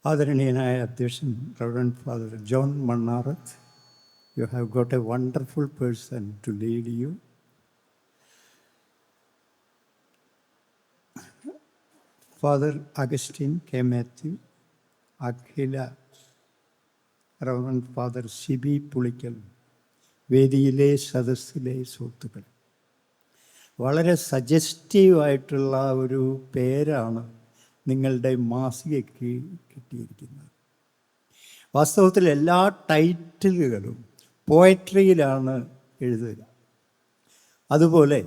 ആദരണീയനായ അധ്യക്ഷൻ reverend father John Mannarath, you have got a wonderful person to lead you. Father Augustine K. Matthew, Akhila, reverend father Sibi Pulikkal, വേദിയിലെ സദസ്സിലെ സുഹൃത്തുക്കൾ, വളരെ സജസ്റ്റീവായിട്ടുള്ള ഒരു പേരാണ് നിങ്ങളുടെ മാസികയ്ക്ക് കിട്ടിയിരിക്കുന്നത്. വാസ്തവത്തിൽ എല്ലാ ടൈറ്റിലുകളും പോയട്രിയിലാണ് എഴുതുക. അതുപോലെ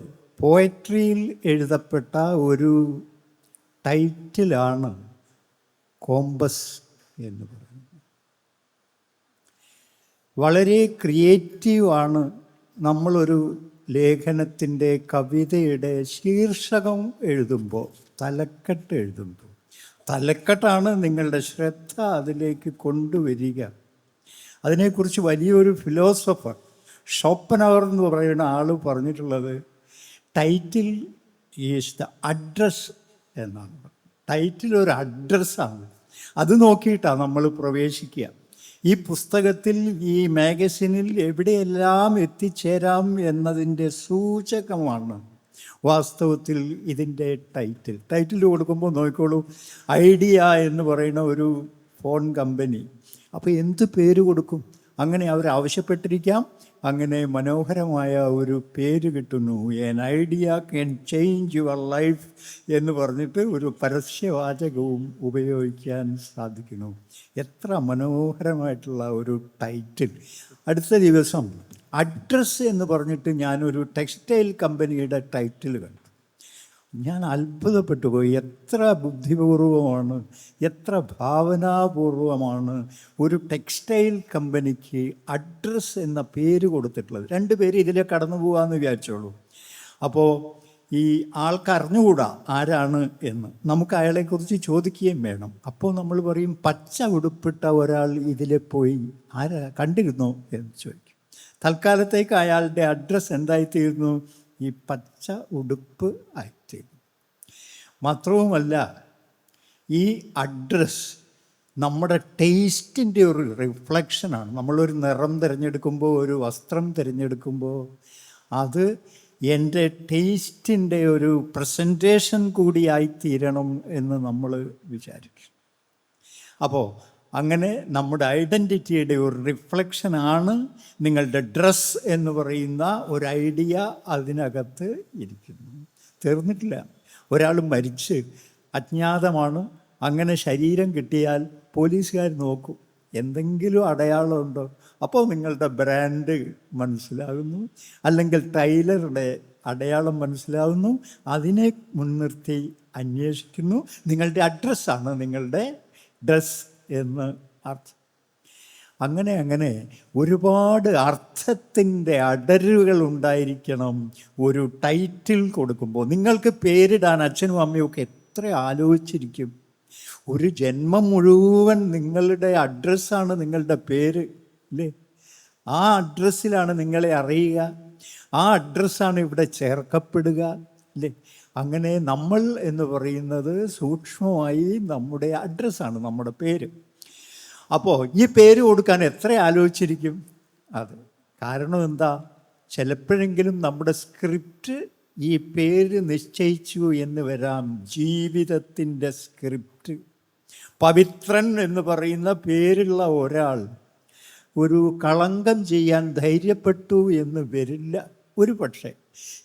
പോയട്രിയിൽ എഴുതപ്പെട്ട ഒരു ടൈറ്റിലാണ് കോമ്പസ് എന്ന് പറയുന്നത്. വളരെ ക്രിയേറ്റീവാണ്. നമ്മളൊരു ലേഖനത്തിൻ്റെ കവിതയുടെ ശീർഷകം എഴുതുമ്പോൾ, തലക്കെട്ട് എഴുതുമ്പോൾ, തലക്കെട്ടാണ് നിങ്ങളുടെ ശ്രദ്ധ അതിലേക്ക് കൊണ്ടുവരിക. അതിനെക്കുറിച്ച് വലിയൊരു ഫിലോസഫർ ഷോപ്പനവർ എന്ന് പറയുന്ന ആൾ പറഞ്ഞിട്ടുള്ളത് ടൈറ്റിൽ ഈസ് ദ അഡ്രസ് എന്നാണ്. ടൈറ്റിൽ ഒരു അഡ്രസ്സാണ്. അത് നോക്കിയിട്ടാണ് നമ്മൾ പ്രവേശിക്കുക. ഈ പുസ്തകത്തിൽ, ഈ മാഗസിനിൽ എവിടെയെല്ലാം എത്തിച്ചേരാം എന്നതിൻ്റെ സൂചകമാണ് വാസ്തവത്തിൽ ഇതിൻ്റെ ടൈറ്റിൽ കൊടുക്കുമ്പോൾ നോക്കിക്കോളൂ. ഐഡിയ എന്ന് പറയുന്ന ഒരു ഫോൺ കമ്പനി. അപ്പോൾ എന്ത് പേര് കൊടുക്കും? അങ്ങനെ അവർ ആവശ്യപ്പെട്ടിരിക്കാം. അങ്ങനെ മനോഹരമായ ഒരു പേര് കിട്ടുന്നു. An idea can change your life എന്ന് പറഞ്ഞിട്ട് ഒരു പരസ്യവാചകവും ഉപയോഗിക്കാൻ സാധിക്കുന്നു. എത്ര മനോഹരമായിട്ടുള്ള ഒരു ടൈറ്റിൽ. അടുത്ത ദിവസം അഡ്രസ്സ് എന്ന് പറഞ്ഞിട്ട് ഞാനൊരു ടെക്സ്റ്റൈൽ കമ്പനിയുടെ ടൈറ്റിൽ കണ്ടു. ഞാൻ അത്ഭുതപ്പെട്ടു പോയി. എത്ര ബുദ്ധിപൂർവമാണ്, എത്ര ഭാവനാപൂർവമാണ് ഒരു ടെക്സ്റ്റൈൽ കമ്പനിക്ക് അഡ്രസ്സ് എന്ന പേര് കൊടുത്തിട്ടുള്ളത്. 2 പേര് ഇതിലെ കടന്നു പോകാമെന്ന് വിചാരിച്ചോളൂ. അപ്പോൾ ഈ ആൾക്കറിഞ്ഞുകൂടാ ആരാണ് എന്ന്. നമുക്ക് അയാളെക്കുറിച്ച് ചോദിക്കുകയും വേണം. അപ്പോൾ നമ്മൾ പറയും, പച്ച ഉടുപ്പിട്ട ഒരാൾ ഇതിലെ പോയി, ആരാ കണ്ടിരുന്നോ എന്ന് ചോദിക്കും. തൽക്കാലത്തേക്ക് അയാളുടെ അഡ്രസ്സ് എന്തായിത്തീരുന്നു? ഈ പച്ച ഉടുപ്പ് ആയിത്തീരുന്നു. മാത്രവുമല്ല, ഈ അഡ്രസ്സ് നമ്മുടെ ടേസ്റ്റിൻ്റെ ഒരു റിഫ്ലക്ഷനാണ്. നമ്മളൊരു നിറം തിരഞ്ഞെടുക്കുമ്പോൾ, ഒരു വസ്ത്രം തിരഞ്ഞെടുക്കുമ്പോൾ, അത് എൻ്റെ ടേസ്റ്റിൻ്റെ ഒരു പ്രസൻറ്റേഷൻ കൂടിയായിത്തീരണം എന്ന് നമ്മൾ വിചാരിക്കും. അപ്പോൾ അങ്ങനെ നമ്മുടെ ഐഡൻറ്റിറ്റിയുടെ ഒരു റിഫ്ലക്ഷനാണ് നിങ്ങളുടെ ഡ്രസ്സ് എന്ന് പറയുന്ന ഒരു ഐഡിയ അതിനകത്ത് ഇരിക്കുന്നു. തീർന്നിട്ടില്ല. ഒരാൾ മരിച്ച് അജ്ഞാതമാണ്. അങ്ങനെ ശരീരം കിട്ടിയാൽ പോലീസുകാർ നോക്കും എന്തെങ്കിലും അടയാളമുണ്ടോ. അപ്പോൾ നിങ്ങളുടെ ബ്രാൻഡ് മനസ്സിലാകുന്നു, അല്ലെങ്കിൽ ടൈലറുടെ അടയാളം മനസ്സിലാകുന്നു. അതിനെ മുൻനിർത്തി അന്വേഷിക്കുന്നു. നിങ്ങളുടെ അഡ്രസ്സാണ് നിങ്ങളുടെ ഡ്രസ് എന്ന് അർത്ഥം. അങ്ങനെ ഒരുപാട് അർത്ഥത്തിൻ്റെ അടരുകൾ ഉണ്ടായിരിക്കണം ഒരു ടൈറ്റിൽ കൊടുക്കുമ്പോൾ. നിങ്ങൾക്ക് പേരിടാൻ അച്ഛനും അമ്മയും ഒക്കെ എത്ര ആലോചിച്ചിരിക്കും. ഒരു ജന്മം മുഴുവൻ നിങ്ങളുടെ അഡ്രസ്സാണ് നിങ്ങളുടെ പേര്, അല്ലേ? ആ അഡ്രസ്സിലാണ് നിങ്ങളെ അറിയുക. ആ അഡ്രസ്സാണ് ഇവിടെ ചേർക്കപ്പെടുക, അല്ലേ? അങ്ങനെ നമ്മൾ എന്ന് പറയുന്നത് സൂക്ഷ്മമായി നമ്മുടെ അഡ്രസ്സാണ്, നമ്മുടെ പേര്. അപ്പോൾ ഈ പേര് കൊടുക്കാൻ എത്ര ആലോചിച്ചിരിക്കും. അത് കാരണം എന്താ? ചിലപ്പോഴെങ്കിലും നമ്മുടെ സ്ക്രിപ്റ്റ് ഈ പേര് നിശ്ചയിച്ചു എന്ന് വരാം. ജീവിതത്തിൻ്റെ സ്ക്രിപ്റ്റ്. പവിത്രൻ എന്ന് പറയുന്ന പേരുള്ള ഒരാൾ ഒരു കളങ്കം ചെയ്യാൻ ധൈര്യപ്പെട്ടു എന്ന് വരില്ല. ഒരു പക്ഷേ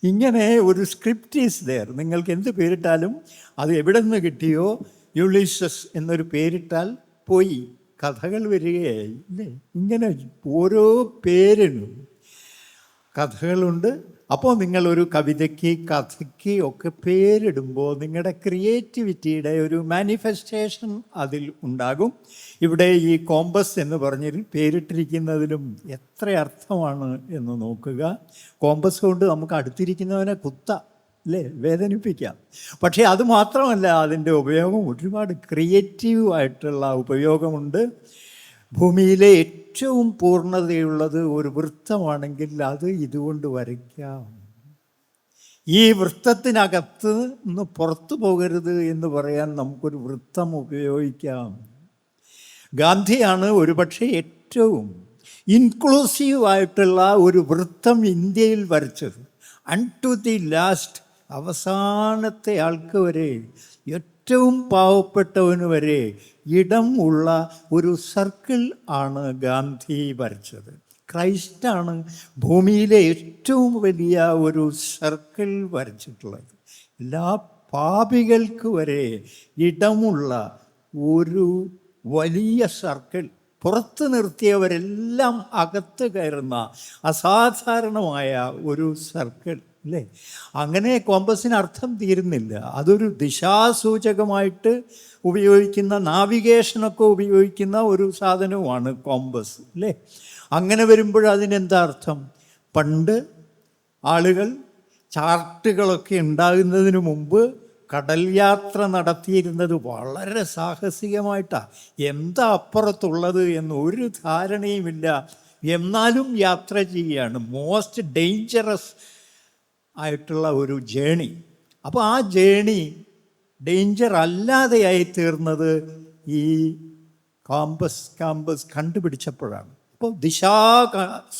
ഇങ്ങനെ ഒരു സ്ക്രിപ്റ്റ് ഈസ് ദെയർ. നിങ്ങൾക്ക് എന്ത് പേരിട്ടാലും അത് എവിടെ നിന്ന് കിട്ടിയോ, യുളീസസ് എന്നൊരു പേരിട്ടാൽ പോയി, കഥകൾ വരികയായി, അല്ലേ? ഇങ്ങനെ ഓരോ പേരിനും കഥകളുണ്ട്. അപ്പോൾ നിങ്ങളൊരു കവിതയ്ക്ക്, കഥയ്ക്ക് ഒക്കെ പേരിടുമ്പോൾ നിങ്ങളുടെ ക്രിയേറ്റിവിറ്റിയുടെ ഒരു മാനിഫെസ്റ്റേഷൻ അതിൽ ഉണ്ടാകും. ഇവിടെ ഈ കോമ്പസ് എന്ന് പറഞ്ഞ് പേരിട്ടിരിക്കുന്നതിലും എത്ര അർത്ഥമാണ് എന്ന് നോക്കുക. കോമ്പസ് കൊണ്ട് നമുക്ക് അടുത്തിരിക്കുന്നവനെ കുത്താം, അല്ലേ? വേദനിപ്പിക്കാം. പക്ഷേ അത് മാത്രമല്ല, അതിൻ്റെ ഉപയോഗം ഒരുപാട് ക്രിയേറ്റീവായിട്ടുള്ള ഉപയോഗമുണ്ട്. ഭൂമിയിലെ ഏറ്റവും പൂർണ്ണതയുള്ളത് ഒരു വൃത്തമാണെങ്കിൽ അത് ഇതുകൊണ്ട് വരയ്ക്കാം. ഈ വൃത്തത്തിനകത്ത് നിന്ന് പുറത്തു പോകരുത് എന്ന് പറയാൻ നമുക്കൊരു വൃത്തം ഉപയോഗിക്കാം. ഗാന്ധിയാണ് ഒരുപക്ഷെ ഏറ്റവും ഇൻക്ലൂസീവായിട്ടുള്ള ഒരു വൃത്തം ഇന്ത്യയിൽ വരച്ചത്. ടു ദി ലാസ്റ്റ്, അവസാനത്തെ ആൾക്ക് വരെ, ഏറ്റവും പാവപ്പെട്ടവന് വരെ ഇടം ഉള്ള ഒരു സർക്കിൾ ആണ് ഗാന്ധി വരച്ചത്. ക്രൈസ്റ്റാണ് ഭൂമിയിലെ ഏറ്റവും വലിയ ഒരു സർക്കിൾ വരച്ചിട്ടുള്ളത്. എല്ലാ പാപികൾക്ക് വരെ ഇടമുള്ള ഒരു വലിയ സർക്കിൾ, പുറത്ത് നിർത്തിയവരെല്ലാം അകത്ത് കയറുന്ന അസാധാരണമായ ഒരു സർക്കിൾ അല്ലേ? അങ്ങനെ കോമ്പസിന് അർത്ഥം തീരുന്നില്ല. അതൊരു ദിശാസൂചകമായിട്ട് ഉപയോഗിക്കുന്ന, നാവിഗേഷനൊക്കെ ഉപയോഗിക്കുന്ന ഒരു സാധനവുമാണ് കോമ്പസ് അല്ലേ? അങ്ങനെ വരുമ്പോൾ അതിനെന്താ അർത്ഥം? പണ്ട് ആളുകൾ ചാർട്ടുകളൊക്കെ ഉണ്ടാകുന്നതിന് മുമ്പ് കടൽ യാത്ര നടത്തിയിരുന്നത് വളരെ സാഹസികമായിട്ടാണ്. എന്താ അപ്പുറത്തുള്ളത് എന്ന് ഒരു ധാരണയുമില്ല, എന്നാലും യാത്ര ചെയ്യുകയാണ്. മോസ്റ്റ് ഡേഞ്ചറസ് ആയിട്ടുള്ള ഒരു ജേണി. അപ്പോൾ ആ ജേണി ഡേഞ്ചർ അല്ലാതെയായി തീർന്നത് ഈ കാമ്പസ് കണ്ടുപിടിച്ചപ്പോഴാണ്. അപ്പോൾ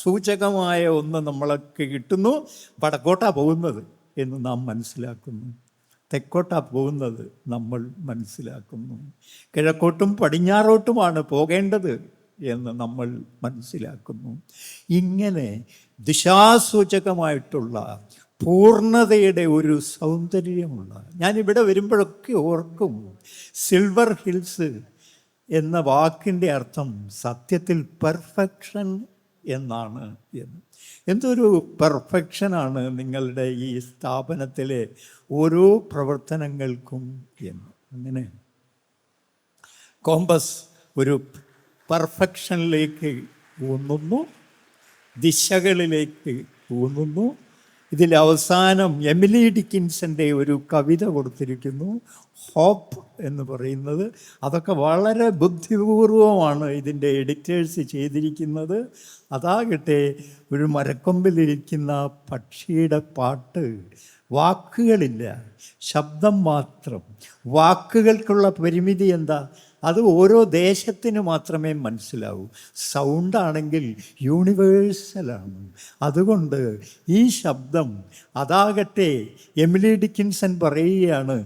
സൂചകമായ ഒന്ന് നമ്മൾക്ക് കിട്ടുന്നു. വടക്കോട്ടാണ് പോകുന്നത് എന്ന് നാം മനസ്സിലാക്കുന്നു, തെക്കോട്ടാണ് പോകുന്നത് നമ്മൾ മനസ്സിലാക്കുന്നു, കിഴക്കോട്ടും പടിഞ്ഞാറോട്ടുമാണ് പോകേണ്ടത് എന്ന് നമ്മൾ മനസ്സിലാക്കുന്നു. ഇങ്ങനെ ദിശാസൂചകമായിട്ടുള്ള പൂർണ്ണതയുടെ ഒരു സൗന്ദര്യമുള്ള, ഞാനിവിടെ വരുമ്പോഴൊക്കെ ഓർക്കും, സിൽവർ ഹിൽസ് എന്ന വാക്കിൻ്റെ അർത്ഥം സത്യത്തിൽ പെർഫെക്ഷൻ എന്നാണ് എന്ന്. എന്തൊരു പെർഫെക്ഷനാണ് നിങ്ങളുടെ ഈ സ്ഥാപനത്തിലെ ഓരോ പ്രവർത്തനങ്ങൾക്കും എന്ന്. അങ്ങനെ കോമ്പസ് ഒരു പെർഫെക്ഷനിലേക്ക് ഊന്നുന്നു, ദിശകളിലേക്ക് ഊന്നുന്നു. ഇതിൽ അവസാനം എമിലി ഡിക്കിൻസൻ്റെ ഒരു കവിത കൊടുത്തിരിക്കുന്നു, ഹോപ്പ് എന്ന് പറയുന്നത്. അതൊക്കെ വളരെ ബുദ്ധിപൂർവമാണ് ഇതിൻ്റെ എഡിറ്റേഴ്സ് ചെയ്തിരിക്കുന്നത്. അതാകട്ടെ ഒരു മരക്കൊമ്പിലിരിക്കുന്ന പക്ഷിയുടെ പാട്ട്. വാക്കുകളില്ല, ശബ്ദം മാത്രം. വാക്കുകൾക്കുള്ള പരിമിതി എന്താ? അത് ഓരോ ദേശത്തിന് മാത്രമേ മനസ്സിലാവൂ. സൗണ്ടാണെങ്കിൽ യൂണിവേഴ്സലാണ്. അതുകൊണ്ട് ഈ ശബ്ദം, അതാകട്ടെ എമിലി ഡിക്കിൻസൺ പറയുകയാണ്,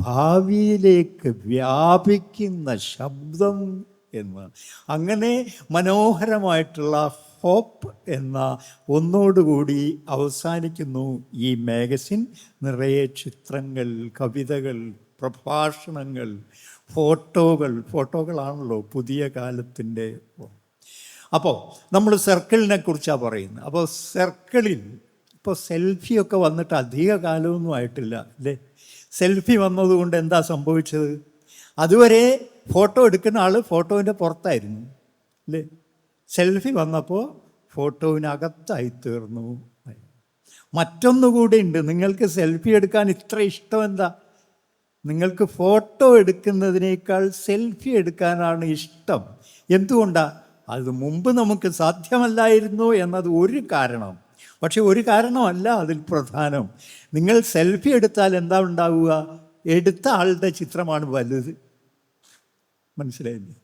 ഭാവിയിലേക്ക് വ്യാപിക്കുന്ന ശബ്ദം എന്ന്. അങ്ങനെ മനോഹരമായിട്ടുള്ള ഹോപ്പ് എന്ന ഒന്നോടുകൂടി അവസാനിക്കുന്നു ഈ മാഗസിൻ. നിറയെ ചിത്രങ്ങൾ, കവിതകൾ, പ്രഭാഷണങ്ങൾ, ഫോട്ടോകളാണല്ലോ പുതിയ കാലത്തിൻ്റെ. അപ്പോൾ നമ്മൾ സർക്കിളിനെ കുറിച്ചാണ് പറയുന്നത്. അപ്പോൾ സർക്കിളിൽ ഇപ്പോൾ സെൽഫിയൊക്കെ വന്നിട്ട് അധിക കാലമൊന്നും ആയിട്ടില്ല അല്ലേ? സെൽഫി വന്നതുകൊണ്ട് എന്താ സംഭവിച്ചത്? അതുവരെ ഫോട്ടോ എടുക്കുന്ന ആൾ ഫോട്ടോവിൻ്റെ പുറത്തായിരുന്നു അല്ലേ? സെൽഫി വന്നപ്പോൾ ഫോട്ടോവിനകത്തായി തീർന്നു. മറ്റൊന്നുകൂടി ഉണ്ട്. നിങ്ങൾക്ക് സെൽഫി എടുക്കാൻ ഇത്ര ഇഷ്ടം എന്താ? നിങ്ങൾക്ക് ഫോട്ടോ എടുക്കുന്നതിനേക്കാൾ സെൽഫി എടുക്കാനാണ് ഇഷ്ടം. എന്തുകൊണ്ടാണ്? അത് മുമ്പ് നമുക്ക് സാധ്യമല്ലായിരുന്നു എന്നത് ഒരു കാരണം. പക്ഷെ ഒരു കാരണമല്ല അതിൽ പ്രധാനം. നിങ്ങൾ സെൽഫി എടുത്താൽ എന്താ ഉണ്ടാവുക? എടുത്ത ആളുടെ ചിത്രമാണ് വലുത്. മനസ്സിലായില്ലേ?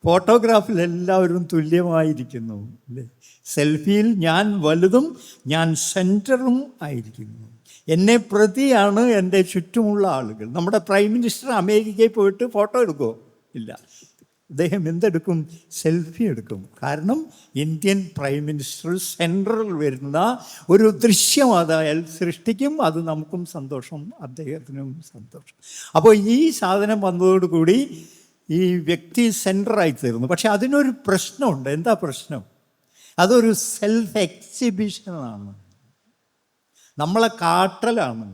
ഫോട്ടോഗ്രാഫിൽ എല്ലാവരും തുല്യമായിരിക്കുന്നു അല്ലേ? സെൽഫിയിൽ ഞാൻ വലുതും ഞാൻ സെൻറ്ററും ആയിരിക്കുന്നു. എന്നെ പ്രതിയാണ് എൻ്റെ ചുറ്റുമുള്ള ആളുകൾ. നമ്മുടെ പ്രൈം മിനിസ്റ്റർ അമേരിക്കയിൽ പോയിട്ട് ഫോട്ടോ എടുക്കുമോ? ഇല്ല. അദ്ദേഹം എന്തെടുക്കും? സെൽഫി എടുക്കും. കാരണം ഇന്ത്യൻ പ്രൈം മിനിസ്റ്റർ സെൻട്രൽ വരുന്ന ഒരു ദൃശ്യം അതായാൽ സൃഷ്ടിക്കും. അത് നമുക്കും സന്തോഷം, അദ്ദേഹത്തിനും സന്തോഷം. അപ്പോൾ ഈ സാധനം വന്നതോടുകൂടി ഈ വ്യക്തി സെൻറ്ററായി തീർന്നു. പക്ഷെ അതിനൊരു പ്രശ്നമുണ്ട്. എന്താ പ്രശ്നം? അതൊരു സെൽഫ് എക്സിബിഷനാണ്, നമ്മളെ കാട്ടലാണ്.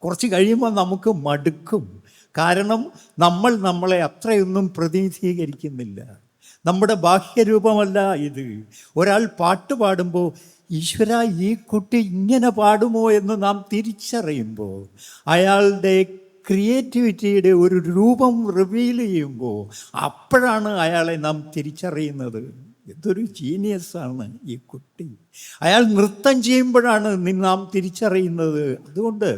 കുറച്ച് കഴിയുമ്പോൾ നമുക്ക് മടുക്കും. കാരണം നമ്മൾ നമ്മളെ അത്രയൊന്നും പ്രതിനിധീകരിക്കുന്നില്ല. നമ്മുടെ ബാഹ്യരൂപമല്ല ഇത്. ഒരാൾ പാട്ട് പാടുമ്പോൾ ഈശ്വര ഈ കുട്ടി ഇങ്ങനെ പാടുമോ എന്ന് നാം തിരിച്ചറിയുമ്പോൾ, അയാളുടെ ക്രിയേറ്റിവിറ്റിയുടെ ഒരു രൂപം റിവീൽ ചെയ്യുമ്പോൾ അപ്പോഴാണ് അയാളെ നാം തിരിച്ചറിയുന്നത്. എന്തൊരു ജീനിയസാണ് ഈ കുട്ടി. അയാൾ നൃത്തം ചെയ്യുമ്പോഴാണ് നാം തിരിച്ചറിയുന്നത്. അതുകൊണ്ട്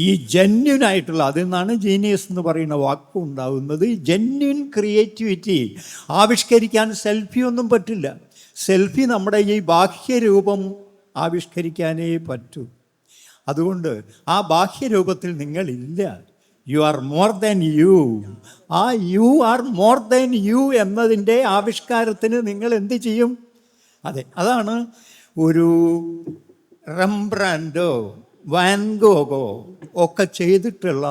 ഈ ജെന്യുൻ ആയിട്ടുള്ള, അതിൽ നിന്നാണ് ജീനിയസ് എന്ന് പറയുന്ന വാക്ക് ഉണ്ടാകുന്നത്. ജെന്യുൻ ക്രിയേറ്റിവിറ്റി ആവിഷ്കരിക്കാൻ സെൽഫി ഒന്നും പറ്റില്ല. സെൽഫി നമ്മുടെ ഈ ബാഹ്യരൂപം ആവിഷ്കരിക്കാനേ പറ്റൂ. അതുകൊണ്ട് ആ ബാഹ്യരൂപത്തിൽ നിങ്ങളില്ല. You are more than you. ആ you are more than you എന്നതിൻ്റെ ആവിഷ്കാരത്തിന് നിങ്ങൾ എന്ത് ചെയ്യും? അതെ, അതാണ് ഒരു റംബ്രാൻഡോ വാൻഗോഗോ ഒക്കെ ചെയ്തിട്ടുള്ള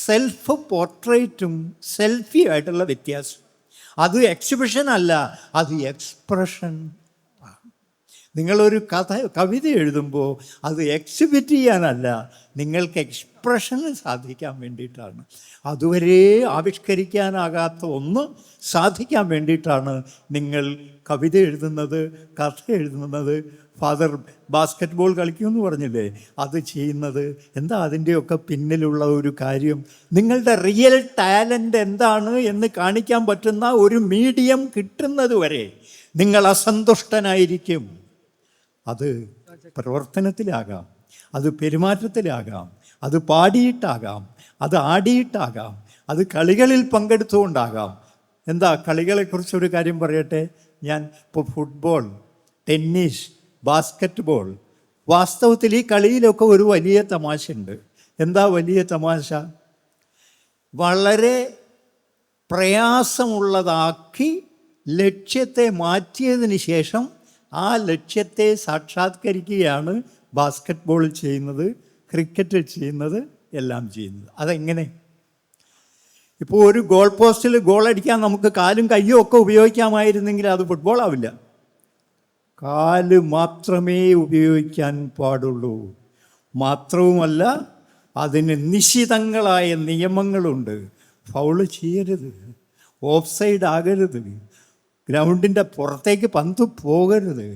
സെൽഫ് പോർട്രേറ്റും സെൽഫിയുമായിട്ടുള്ള വ്യത്യാസം. അത് എക്സിബിഷൻ അല്ല, അത് എക്സ്പ്രഷൻ. നിങ്ങളൊരു കവിത എഴുതുമ്പോൾ അത് എക്സിബിറ്റ് ചെയ്യാനല്ല, നിങ്ങൾക്ക് എക്സ്പ്രഷന് സാധിക്കാൻ വേണ്ടിയിട്ടാണ്. അതുവരെ ആവിഷ്കരിക്കാനാകാത്ത ഒന്ന് സാധിക്കാൻ വേണ്ടിയിട്ടാണ് നിങ്ങൾ കവിത എഴുതുന്നത്, കഥ എഴുതുന്നത്. ഫാദർ ബാസ്ക്കറ്റ് ബോൾ കളിക്കുമെന്ന് പറഞ്ഞില്ലേ, അത് ചെയ്യുന്നത് എന്താ? അതിൻ്റെയൊക്കെ പിന്നിലുള്ള ഒരു കാര്യം, നിങ്ങളുടെ റിയൽ ടാലൻ്റ് എന്താണ് എന്ന് കാണിക്കാൻ പറ്റുന്ന ഒരു മീഡിയം കിട്ടുന്നത് വരെ നിങ്ങൾ അസന്തുഷ്ടനായിരിക്കും. അത് പ്രവർത്തനത്തിലാകാം, അത് പെരുമാറ്റത്തിലാകാം, അത് പാടിയിട്ടാകാം, അത് ആടിയിട്ടാകാം, അത് കളികളിൽ പങ്കെടുത്തുകൊണ്ടാകാം. എന്താ, കളികളെക്കുറിച്ചൊരു കാര്യം പറയട്ടെ ഞാൻ. ഇപ്പോൾ ഫുട്ബോൾ, ടെന്നീസ്, ബാസ്ക്കറ്റ് ബോൾ, വാസ്തവത്തിൽ ഈ കളിയിലൊക്കെ ഒരു വലിയ തമാശയുണ്ട്. എന്താ വലിയ തമാശ? വളരെ പ്രയാസമുള്ളതാക്കി ലക്ഷ്യത്തെ മാറ്റിയതിന് ശേഷം ആ ലക്ഷ്യത്തെ സാക്ഷാത്കരിക്കുകയാണ് ബാസ്ക്കറ്റ് ബോളിൽ ചെയ്യുന്നത്, ക്രിക്കറ്റിൽ ചെയ്യുന്നത്, എല്ലാം ചെയ്യുന്നത്. അതെങ്ങനെ? ഇപ്പോൾ ഒരു ഗോൾ പോസ്റ്റിൽ ഗോൾ അടിക്കാൻ നമുക്ക് കാലും കയ്യും ഒക്കെ ഉപയോഗിക്കാമായിരുന്നെങ്കിൽ അത് ഫുട്ബോൾ ആവില്ല. കാല് മാത്രമേ ഉപയോഗിക്കാൻ പാടുള്ളൂ. മാത്രവുമല്ല, അതിന് നിശ്ചിതങ്ങളായ നിയമങ്ങളുണ്ട്. ഫൗള് ചെയ്യരുത്, ഓഫ് സൈഡ് ആകരുത്, ഗ്രൗണ്ടിൻ്റെ പുറത്തേക്ക് പന്ത് പോകരുത്.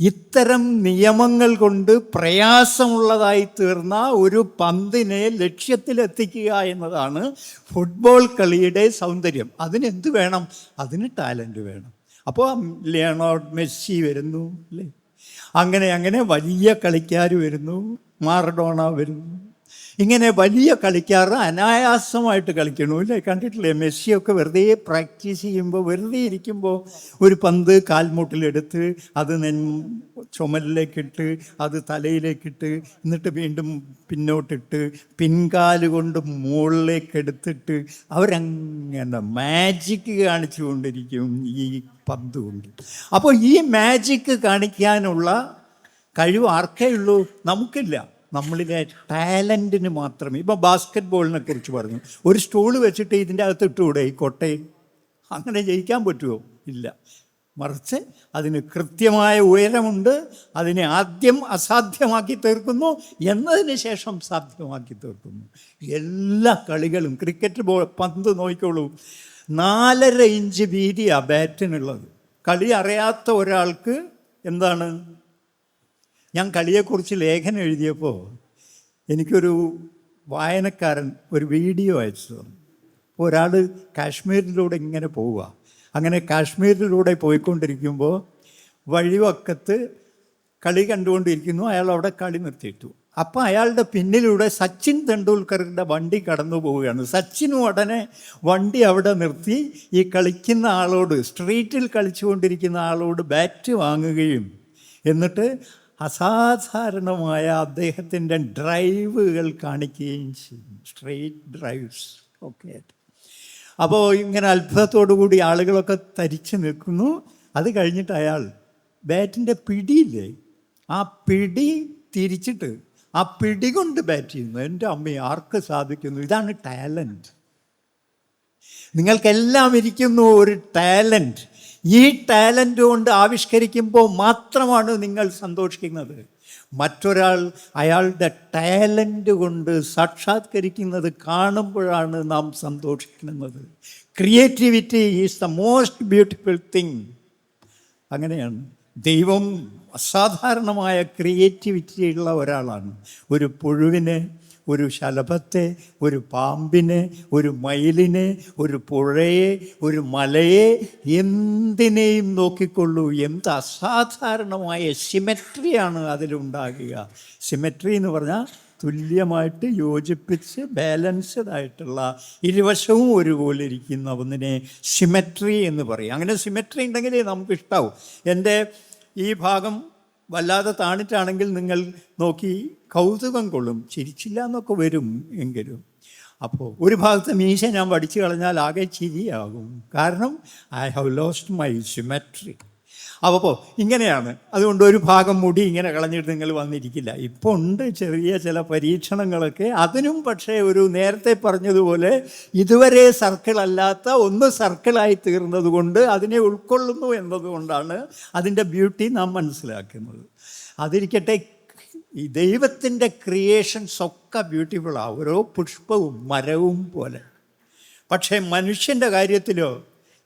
ഇത്തരം നിയമങ്ങൾ കൊണ്ട് പ്രയാസമുള്ളതായി തീർന്ന ഒരു പന്തിനെ ലക്ഷ്യത്തിലെത്തിക്കുക എന്നതാണ് ഫുട്ബോൾ കളിയുടെ സൗന്ദര്യം. അതിനെന്ത് വേണം? അതിന് ടാലൻറ്റ് വേണം. അപ്പോൾ ലിയോണാർഡോ മെസ്സി വരുന്നു അല്ലേ, അങ്ങനെ വലിയ കളിക്കാർ വരുന്നു, മാറഡോണ വരുന്നു. ഇങ്ങനെ വലിയ കളിക്കാർ അനായാസമായിട്ട് കളിക്കണു അല്ലേ? കണ്ടിട്ടില്ലേ? മെസ്സിയൊക്കെ വെറുതെ പ്രാക്ടീസ് ചെയ്യുമ്പോൾ, വെറുതെ ഇരിക്കുമ്പോൾ ഒരു പന്ത് കാൽമുട്ടിലെടുത്ത് അത് ചുമലിലേക്കിട്ട് അത് തലയിലേക്കിട്ട് എന്നിട്ട് വീണ്ടും പിന്നോട്ടിട്ട് പിൻകാലുകൊണ്ട് മുകളിലേക്കെടുത്തിട്ട് അവരങ്ങനെ മാജിക്ക് കാണിച്ചു കൊണ്ടിരിക്കും ഈ പന്ത് കൊണ്ട്. അപ്പോൾ ഈ മാജിക്ക് കാണിക്കാനുള്ള കഴിവ് ആർക്കേ ഉള്ളൂ? നമുക്കില്ല. നമ്മളിലെ ടാലൻറ്റിന് മാത്രമേ. ഇപ്പോൾ ബാസ്ക്കറ്റ് ബോളിനെ കുറിച്ച് പറഞ്ഞു, ഒരു സ്റ്റൂള് വെച്ചിട്ട് ഇതിൻ്റെ അകത്ത് ഇട്ടുകൂടെ ഈ കൊട്ടയിൽ? അങ്ങനെ ജയിക്കാൻ പറ്റുമോ? ഇല്ല. മറിച്ച് അതിന് കൃത്യമായ ഉയരമുണ്ട്. അതിനെ ആദ്യം അസാധ്യമാക്കി തീർക്കുന്നു, എന്നതിന് ശേഷം സാധ്യമാക്കി തീർക്കുന്നു. എല്ലാ കളികളും, ക്രിക്കറ്റ് ബോൾ പന്ത് നോക്കിക്കോളൂ, 4.5 ഇഞ്ച് വീതിയാണ് ബാറ്റിനുള്ളത്. കളി അറിയാത്ത ഒരാൾക്ക് എന്താണ്? ഞാൻ കളിയെക്കുറിച്ച് ലേഖനം എഴുതിയപ്പോൾ എനിക്കൊരു വായനക്കാരൻ ഒരു വീഡിയോ അയച്ചു തന്നു. ഒരാൾ കാശ്മീരിലൂടെ ഇങ്ങനെ പോവുക. അങ്ങനെ കാശ്മീരിലൂടെ പോയിക്കൊണ്ടിരിക്കുമ്പോൾ വഴിവക്കത്ത് കളി കണ്ടുകൊണ്ടിരിക്കുന്നു. അയാൾ അവിടെ കളി നിർത്തിയിട്ടു. അപ്പോൾ അയാളുടെ പിന്നിലൂടെ സച്ചിൻ തെണ്ടുൽക്കറിൻ്റെ വണ്ടി കടന്നു പോവുകയാണ്. സച്ചിനും ഉടനെ വണ്ടി അവിടെ നിർത്തി ഈ കളിക്കുന്ന ആളോട്, സ്ട്രീറ്റിൽ കളിച്ചുകൊണ്ടിരിക്കുന്ന ആളോട് ബാറ്റ് വാങ്ങുകയും എന്നിട്ട് അസാധാരണമായ അദ്ദേഹത്തിൻ്റെ ഡ്രൈവുകൾ കാണിക്കുകയും ചെയ്യും. സ്ട്രെയിറ്റ് ഡ്രൈവ്സ് ഒക്കെ. അപ്പോൾ ഇങ്ങനെ അത്ഭുതത്തോടു കൂടി ആളുകളൊക്കെ തരിച്ചു നിൽക്കുന്നു. അത് കഴിഞ്ഞിട്ട് അയാൾ ബാറ്റിൻ്റെ പിടിയില്ലേ, ആ പിടി തിരിച്ചിട്ട് ആ പിടി കൊണ്ട് ബാറ്റ് ചെയ്യുന്നു. എൻ്റെ അമ്മ, ആർക്ക് സാധിക്കുന്നു? ഇതാണ് ടാലൻറ്റ്. നിങ്ങൾക്കെല്ലാം ഇരിക്കുന്നു ഒരു ടാലൻറ്റ്. ഈ ടാലൻ്റ് കൊണ്ട് ആവിഷ്കരിക്കുമ്പോൾ മാത്രമാണ് നിങ്ങൾ സന്തോഷിക്കുന്നത്. മറ്റൊരാൾ അയാളുടെ ടാലൻ്റ് കൊണ്ട് സാക്ഷാത്കരിക്കുന്നത് കാണുമ്പോഴാണ് നാം സന്തോഷിക്കുന്നത്. Creativity is the most beautiful thing. അങ്ങനെയാണ്. ദൈവം അസാധാരണമായ ക്രിയേറ്റിവിറ്റി ഉള്ള ഒരാളാണ്. ഒരു പുഴുവിനെ, ഒരു ശലഭത്തെ, ഒരു പാമ്പിനെ, ഒരു മയിലിനെ, ഒരു പുഴയെ, ഒരു മലയെ, എന്തിനേയും നോക്കിക്കൊള്ളൂ. എന്ത് അസാധാരണമായ സിമെട്രിയാണ് അതിലുണ്ടാകുക. സിമെട്രി എന്ന് പറഞ്ഞാൽ തുല്യമായിട്ട് യോജിപ്പിച്ച് ബാലൻസ്ഡ് ആയിട്ടുള്ള ഇരുവശവും ഒരുപോലെ ഇരിക്കുന്ന ഒന്നിനെ സിമെട്രി എന്ന് പറയും. അങ്ങനെ സിമെട്രി ഉണ്ടെങ്കിലേ നമുക്ക് ഇഷ്ടാവും. എൻ്റെ ഈ ഭാഗം വല്ലാതെ താണിട്ടാണെങ്കിൽ നിങ്ങൾ നോക്കി കൗതുകം കൊള്ളും, ചിരിച്ചില്ല എന്നൊക്കെ വരും എങ്കിലും. അപ്പോൾ ഒരു ഭാഗത്ത് മീശ ഞാൻ വടിച്ചു കളഞ്ഞാൽ ആകെ ചിരിയാകും. കാരണം I have lost my symmetry. അപ്പോൾ ഇങ്ങനെയാണ്. അതുകൊണ്ട് ഒരു ഭാഗം മുടി ഇങ്ങനെ കളഞ്ഞിട്ട് നിങ്ങൾ വന്നിരിക്കില്ല. ഇപ്പോൾ ഉണ്ട് ചെറിയ ചില പരീക്ഷണങ്ങളൊക്കെ. അതിനും പക്ഷേ ഒരു നേരത്തെ പറഞ്ഞതുപോലെ ഇതുവരെ സർക്കിളല്ലാത്ത ഒന്ന് സർക്കിളായി തീർന്നത് കൊണ്ട് അതിനെ ഉൾക്കൊള്ളുന്നു എന്നതുകൊണ്ടാണ് അതിൻ്റെ ബ്യൂട്ടി നാം മനസ്സിലാക്കുന്നത്. അതിരിക്കട്ടെ, ഈ ദൈവത്തിൻ്റെ ക്രിയേഷൻസ് ഒക്കെ ബ്യൂട്ടിഫുള്ളാണ്, ഓരോ പുഷ്പവും മരവും പോലെ. പക്ഷേ മനുഷ്യൻ്റെ കാര്യത്തിലോ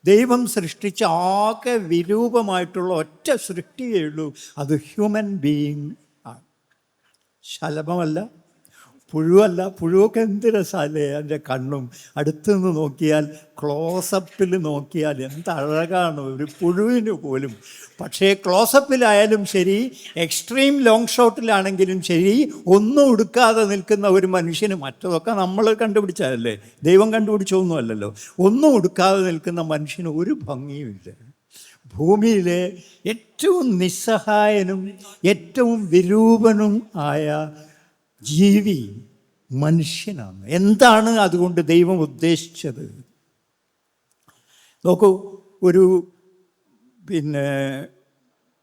ദൈവം സൃഷ്ടിച്ച ആകെ വിരൂപമായിട്ടുള്ള ഒറ്റ സൃഷ്ടിയേ ഉള്ളൂ, അത് ഹ്യൂമൻ ബീയിങ് ആണ്. ശലഭമല്ല, പുഴുവല്ല. പുഴുവൊക്കെ എന്ത് രസമല്ലേ, അതിൻ്റെ കണ്ണും അടുത്ത് നിന്ന് നോക്കിയാൽ, ക്ലോസപ്പിൽ നോക്കിയാൽ എന്ത് അഴകാണ് ഒരു പുഴുവിന് പോലും. പക്ഷേ ക്ലോസപ്പിലായാലും ശരി, എക്സ്ട്രീം ലോങ് ഷോട്ടിലാണെങ്കിലും ശരി, ഒന്നും ഉടുക്കാതെ നിൽക്കുന്ന ഒരു മനുഷ്യന്, മറ്റതൊക്കെ നമ്മൾ കണ്ടുപിടിച്ചതല്ലേ, ദൈവം കണ്ടുപിടിച്ചൊന്നും അല്ലല്ലോ, ഒന്നും ഉടുക്കാതെ നിൽക്കുന്ന മനുഷ്യന് ഒരു ഭംഗിയുമില്ല. ഭൂമിയിലെ ഏറ്റവും നിസ്സഹായനും ഏറ്റവും വിരൂപനും ആയ ജീവി മനുഷ്യനാണ്. എന്താണ് അതുകൊണ്ട് ദൈവം ഉദ്ദേശിച്ചത്? നോക്കൂ, ഒരു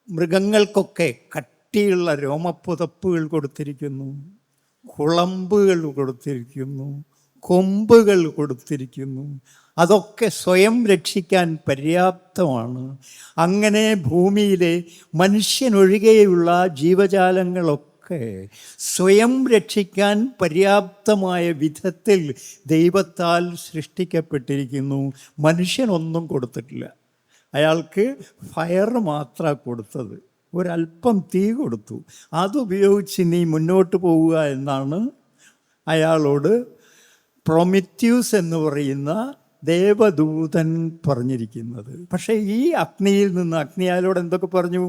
മൃഗങ്ങൾക്കൊക്കെ കട്ടിയുള്ള രോമപ്പുതപ്പുകൾ കൊടുത്തിരിക്കുന്നു, കുളമ്പുകൾ കൊടുത്തിരിക്കുന്നു, കൊമ്പുകൾ കൊടുത്തിരിക്കുന്നു. അതൊക്കെ സ്വയം രക്ഷിക്കാൻ പര്യാപ്തമാണ്. അങ്ങനെ ഭൂമിയിലെ മനുഷ്യനൊഴികെയുള്ള ജീവജാലങ്ങളൊക്കെ സ്വയം രക്ഷിക്കാൻ പര്യാപ്തമായ വിധത്തിൽ ദൈവത്താൽ സൃഷ്ടിക്കപ്പെട്ടിരിക്കുന്നു. മനുഷ്യനൊന്നും കൊടുത്തിട്ടില്ല. അയാൾക്ക് ഫയർ മാത്രമാണ് കൊടുത്തത്, ഒരല്പം തീ കൊടുത്തു. അതുപയോഗിച്ച് നീ മുന്നോട്ട് പോവുക എന്നാണ് അയാളോട് പ്രൊമിത്യൂസ് എന്ന് പറയുന്ന ദേവദൂതൻ പറഞ്ഞിരിക്കുന്നത്. പക്ഷേ ഈ അഗ്നിയിൽ നിന്ന് അഗ്നി അയാളോട് എന്തൊക്കെ പറഞ്ഞു?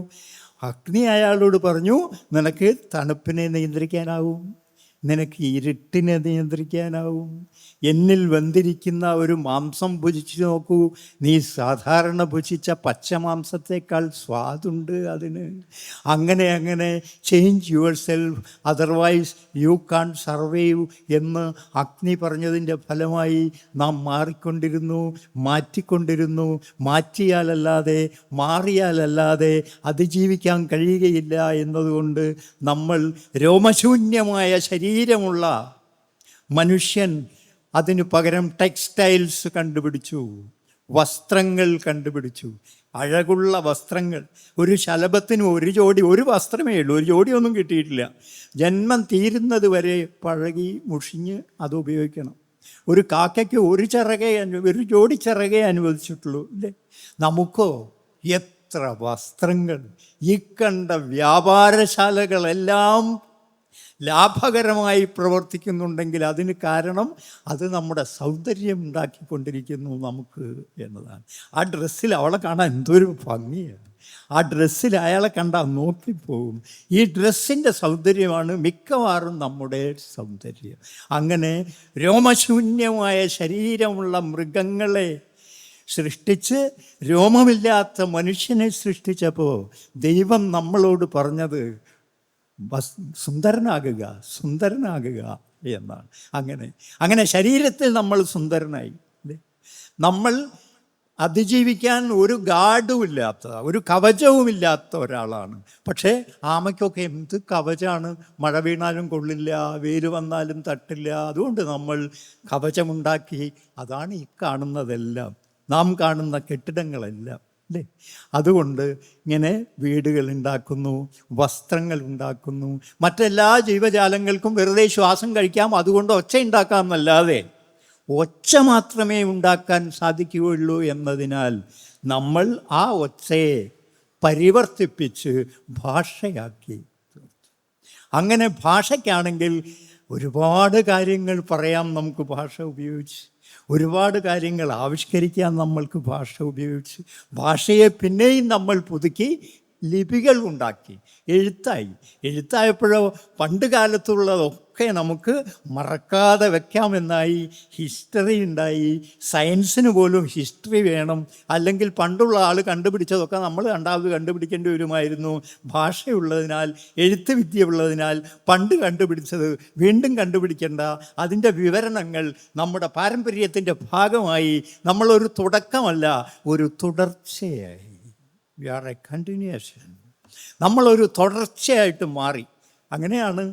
അഗ്നി അയാളോട് പറഞ്ഞു, നിനക്ക് തണുപ്പിനെ നിയന്ത്രിക്കാനാവും, നിനക്ക് ഇരുട്ടിനെ നിയന്ത്രിക്കാനാവും. എന്നിൽ വെന്തിരിക്കുന്ന ഒരു മാംസം ഭുജിച്ച് നോക്കൂ, നീ സാധാരണ ഭുജിച്ച പച്ചമാംസത്തേക്കാൾ സ്വാദുണ്ട് അതിന്. അങ്ങനെ അങ്ങനെ change yourself, otherwise you can't survive എന്ന് അഗ്നി പറഞ്ഞതിൻ്റെ ഫലമായി നാം മാറ്റിക്കൊണ്ടിരുന്നു. മാറ്റിയാലല്ലാതെ, മാറിയാലല്ലാതെ അതിജീവിക്കാൻ കഴിയുകയില്ല എന്നതുകൊണ്ട് നമ്മൾ രോമശൂന്യമായ ശരീരമുള്ള മനുഷ്യൻ അതിനു പകരം ടെക്സ്റ്റൈൽസ് കണ്ടുപിടിച്ചു, വസ്ത്രങ്ങൾ കണ്ടുപിടിച്ചു, അഴകുള്ള വസ്ത്രങ്ങൾ. ഒരു ശലഭത്തിന് ഒരു വസ്ത്രമേ ഉള്ളൂ, ഒരു ജോഡിയൊന്നും കിട്ടിയിട്ടില്ല. ജന്മം തീരുന്നത് വരെ പഴകി മുഷിഞ്ഞ് അത് ഉപയോഗിക്കണം. ഒരു കാക്കയ്ക്ക് ഒരു ജോഡി ചിറകേ അനുവദിച്ചിട്ടുള്ളൂ, അല്ലേ? നമുക്കോ എത്ര വസ്ത്രങ്ങൾ! ഈ കണ്ട വ്യാപാരശാലകളെല്ലാം ലാഭകരമായി പ്രവർത്തിക്കുന്നുണ്ടെങ്കിൽ അതിന് കാരണം അത് നമ്മുടെ സൗന്ദര്യം ഉണ്ടാക്കിക്കൊണ്ടിരിക്കുന്നു നമുക്ക് എന്നതാണ്. ആ ഡ്രസ്സിൽ അവളെ കാണാൻ എന്തൊരു ഭംഗിയാണ്, ആ ഡ്രസ്സിൽ അയാളെ കണ്ടാൽ നോക്കിപ്പോകും. ഈ ഡ്രസ്സിൻ്റെ സൗന്ദര്യമാണ് മിക്കവാറും നമ്മുടെ സൗന്ദര്യം. അങ്ങനെ രോമശൂന്യമായ ശരീരമുള്ള മൃഗങ്ങളെ സൃഷ്ടിച്ച് രോമമില്ലാത്ത മനുഷ്യനെ സൃഷ്ടിച്ചപ്പോൾ ദൈവം നമ്മളോട് പറഞ്ഞത് സുന്ദരനാകുക എന്നാണ്. അങ്ങനെ ശരീരത്തിൽ നമ്മൾ സുന്ദരനായി. നമ്മൾ അതിജീവിക്കാൻ ഒരു ഗാർഡുമില്ലാത്ത, ഒരു കവചവുമില്ലാത്ത ഒരാളാണ്. പക്ഷേ ആമയ്ക്കൊക്കെ എന്ത് കവചമാണ്! മഴ വീണാലും കൊള്ളില്ല, വെയിൽ വന്നാലും തട്ടില്ല. അതുകൊണ്ട് നമ്മൾ കവചമുണ്ടാക്കി. അതാണ് ഈ കാണുന്നതെല്ലാം, നാം കാണുന്ന കെട്ടിടങ്ങളെല്ലാം, അല്ലേ? അതുകൊണ്ട് ഇങ്ങനെ വീടുകൾ ഉണ്ടാക്കുന്നു, വസ്ത്രങ്ങൾ ഉണ്ടാക്കുന്നു. മറ്റെല്ലാ ജീവജാലങ്ങൾക്കും വെറുതെ ശ്വാസം കഴിക്കാം, അതുകൊണ്ട് ഒച്ച ഉണ്ടാക്കാം എന്നല്ലാതെ ഒച്ച മാത്രമേ ഉണ്ടാക്കാൻ സാധിക്കുകയുള്ളൂ എന്നതിനാൽ നമ്മൾ ആ ഒച്ചയെ പരിവർത്തിപ്പിച്ച് ഭാഷയാക്കി. അങ്ങനെ ഭാഷയ്ക്കാണെങ്കിൽ ഒരുപാട് കാര്യങ്ങൾ പറയാം നമുക്ക് ഭാഷ ഉപയോഗിച്ച്, ഒരുപാട് കാര്യങ്ങൾ ആവിഷ്കരിക്കാൻ നമ്മൾക്ക് ഭാഷ ഉപയോഗിച്ച്. ഭാഷയെ പിന്നെയും നമ്മൾ പുതുക്കി ലിപികൾ ഉണ്ടാക്കി, എഴുത്തായപ്പോഴോ പണ്ട് കാലത്തുള്ളതൊക്കെ ഒക്കെ നമുക്ക് മറക്കാതെ വെക്കാമെന്നായി. ഹിസ്റ്ററി ഉണ്ടായി. സയൻസിന് പോലും ഹിസ്റ്ററി വേണം, അല്ലെങ്കിൽ പണ്ടുള്ള ആൾ കണ്ടുപിടിച്ചതൊക്കെ നമ്മൾ രണ്ടാമത് കണ്ടുപിടിക്കേണ്ടി വരുമായിരുന്നു. ഭാഷയുള്ളതിനാൽ, എഴുത്ത് വിദ്യ ഉള്ളതിനാൽ പണ്ട് കണ്ടുപിടിച്ചത് വീണ്ടും കണ്ടുപിടിക്കേണ്ട. അതിൻ്റെ വിവരണങ്ങൾ നമ്മുടെ പാരമ്പര്യത്തിൻ്റെ ഭാഗമായി. നമ്മളൊരു തുടക്കമല്ല, ഒരു തുടർച്ചയായി. We are a continuation. നമ്മളൊരു തുടർച്ചയായിട്ട് മാറി. അങ്ങനെയാണ്